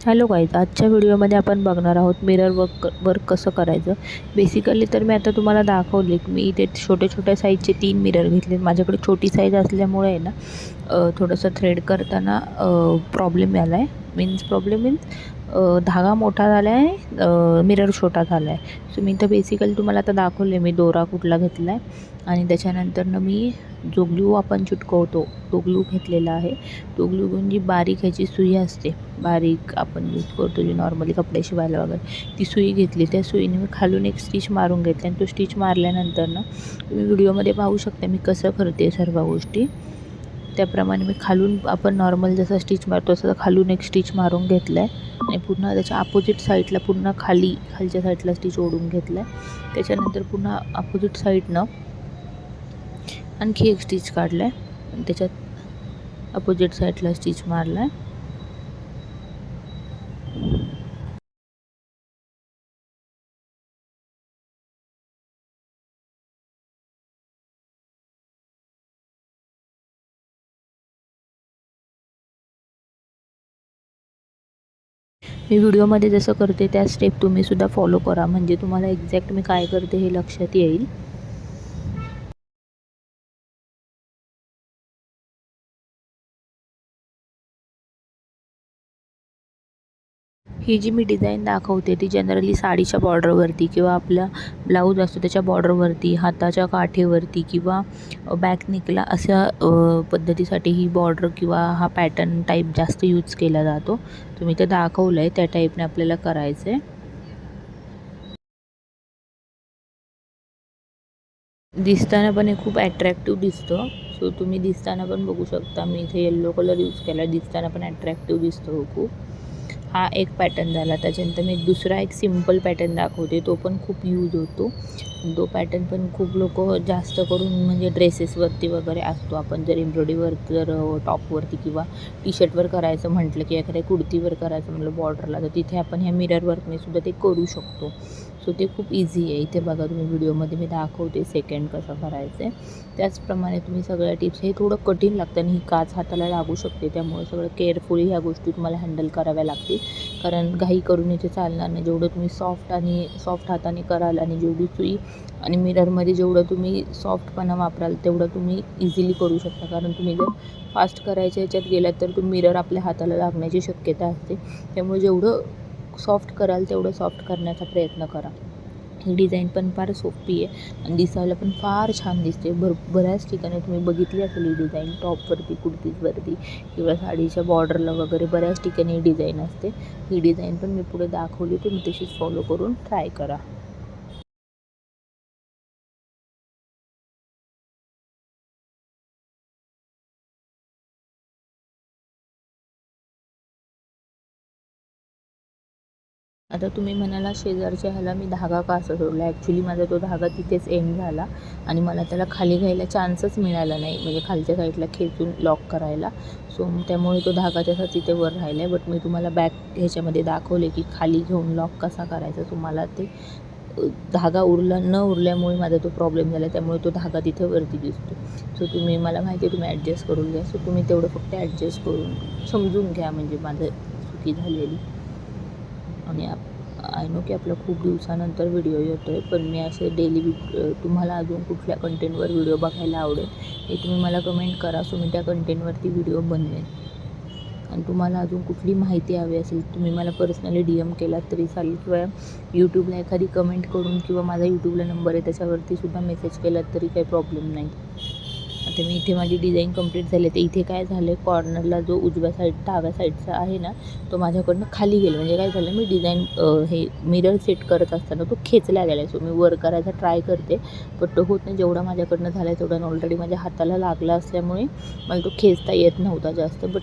Hello guys, आजच्या व्हिडिओमध्ये आपण बघणार आहोत मिरर वर्क कसं करायचं. बेसिकली तर मी आता तुम्हाला दाखवले की मी इथे छोट्या साईजचे 3 मिरर घेतले. माझ्याकडे छोटी साईज असल्यामुळे आहे ना थोडंसं थ्रेड करताना प्रॉब्लेम आला आहे. मीन्स धागा मोठा झाला आहे, मिरर छोटा झाला आहे. सो मी तर बेसिकली तुम्हाला आता दाखवले मी दोरा कुठला घेतला आहे आणि त्याच्यानंतरनं मी जो ग्लू आपण चिटकवतो तो ग्लू घेतलेला आहे. तो ग्लू घेऊन जी बारीक ह्याची सुई असते, बारीक आपण यूज करतो जी नॉर्मली कपडे शिवायला वगैरे, ती सुई घेतली. त्या सुईने मी खालून एक स्टिच मारून घेतली आणि तो स्टिच मारल्यानंतर ना तुम्ही व्हिडिओमध्ये पाहू शकता मी कसं करते सर्व गोष्टी. त्याप्रमाणे मी खालून आपण नॉर्मल जसं स्टिच मारतो तसं खालून एक स्टिच मारून घेतलं आहे आणि पुन्हा त्याच्या अपोजिट साईडला पुन्हा खालच्या साईडला स्टिच ओढून घेतलं आहे. त्याच्यानंतर पुन्हा अपोजिट साईडनं आणखी एक स्टिच काढलं आहे आणि त्याच्यात अपोजिट साईडला स्टिच मारला आहे. मी व्हिडिओमध्ये जसं करते त्या स्टेप तुम्हीसुद्धा फॉलो करा, म्हणजे तुम्हाला एक्झॅक्ट मी काय करते हे लक्षात येईल. ही जी मी डिझाईन दाखवते ती जनरली साडीच्या बॉर्डरवरती किंवा आपला ब्लाऊज असतो त्याच्या बॉर्डरवरती, हाताच्या काठेवरती किंवा बॅक नेकला अशा पद्धतीसाठी ही बॉर्डर किंवा हा पॅटर्न टाईप जास्त यूज केला जातो. तुम्ही ते दाखवलं आहे त्या टाईपने आपल्याला करायचं आहे. दिसताना पण हे खूप ॲट्रॅक्टिव्ह दिसतं. सो तुम्ही दिसताना पण बघू शकता, मी इथे येल्लो कलर यूज केला, दिसताना पण ॲट्रॅक्टिव्ह दिसतो हो खूप. हा एक पॅटर्न झाला. त्याच्यानंतर मी दुसरा एक सिम्पल पॅटर्न दाखवते, तो पण खूप यूज होतो. तो पॅटर्न पण खूप लोक जास्त करून म्हणजे ड्रेसेसवरती वगैरे असतो. आपण जर एम्ब्रॉयडरीवर जर टॉपवरती किंवा टी शर्टवर करायचं म्हटलं की एखाद्या कुर्तीवर करायचं म्हटलं बॉर्डरला, तर तिथे आपण ह्या मिरर वर्कने सुद्धा ते करू शकतो. सो ते खूप इझी आहे. इथे बघा तुम्ही व्हिडिओमध्ये मी दाखवते सेकंड कसं करायचं आहे. त्याचप्रमाणे तुम्ही सगळ्या टिप्स, हे थोडं कठीण लागतं आणि ही काच हाताला लागू शकते, त्यामुळे सगळं केअरफुली ह्या गोष्टी तुम्हाला हँडल कराव्या लागतील. कारण घाई करून इथे चालणार नाही. जेवढं तुम्ही सॉफ्ट हाताने कराल आणि जेवढी सुई आणि मिररमध्ये जेवढं तुम्ही सॉफ्टपणा वापराल तेवढं तुम्ही इझिली करू शकता. कारण तुम्ही जर फास्ट करायच्या ह्याच्यात गेलात तर तुम्ही मिरर आपल्या हाताला लागण्याची शक्यता असते. त्यामुळे जेवढं सॉफ्ट कराल तेवढं सॉफ्ट करण्याचा प्रयत्न करा. ही डिझाईन पण फार सोपी आहे आणि दिसायला पण फार छान दिसते. बऱ्याच ठिकाणी तुम्ही बघितली असेल ही डिझाईन, टॉपवरती, कुर्तीजवरती किंवा साडीच्या बॉर्डरला वगैरे बऱ्याच ठिकाणी ही डिझाईन असते. ही डिझाईन पण मी पुढे दाखवली, तुम्ही तशीच फॉलो करून ट्राय करा. आता तुम्ही म्हणाला शेजारच्या ह्याला मी धागा का असं सोडला. ॲक्च्युली माझा तो धागा तिथेच एंड झाला आणि मला त्याला खाली घ्यायला चान्सच मिळाला नाही, म्हणजे खालच्या साईडला खेचून लॉक करायला. सो त्यामुळे तो धागा तसा तिथे वर राहिला आहे. बट मी तुम्हाला बॅक ह्याच्यामध्ये दाखवले की खाली घेऊन लॉक कसा करायचा. तुम्हाला ते धागा न उरल्यामुळे माझा तो प्रॉब्लेम झाला, त्यामुळे तो धागा तिथे वरती दिसतो. सो तुम्ही, मला माहिती आहे तुम्ही ॲडजस्ट करून घ्या. सो तुम्ही तेवढं फक्त ॲडजस्ट करून समजून घ्या, म्हणजे माझं चुकी झालेली. आणि आय नो की आपला खूप दिवसानंतर व्हिडिओ येतो आहे, पण मी असे डेली तुम्हाला अजून कुठल्या कंटेंटवर व्हिडिओ बघायला आवडेल हे तुम्ही मला कमेंट करा. सो मी त्या कंटेंटवरती व्हिडिओ बनवेन. आणि तुम्हाला अजून कुठली माहिती हवी असेल तुम्ही मला पर्सनली DM केलात तरी चालेल, किंवा यूट्यूबला एखादी कमेंट करून किंवा माझा यूट्यूबला नंबर आहे त्याच्यावरती सुद्धा मेसेज केलात तरी काही प्रॉब्लेम नाही. आता मी इथे माझी डिझाईन कंप्लीट झाली. तर इथे काय झालं आहे, कॉर्नरला जो उजव्या डाव्या साईडचा आहे ना तो माझ्याकडनं खाली गेला. म्हणजे काय झालं, मी डिझाईन हे मिरर सेट करत असताना तो खेचला गेला आहे. सो मी वर करायचा ट्राय करते बट तो होत नाही. जेवढा माझ्याकडनं झाला आहे तेवढा ऑलरेडी माझ्या हाताला लागला असल्यामुळे मला तो खेचता येत नव्हता जास्त. बट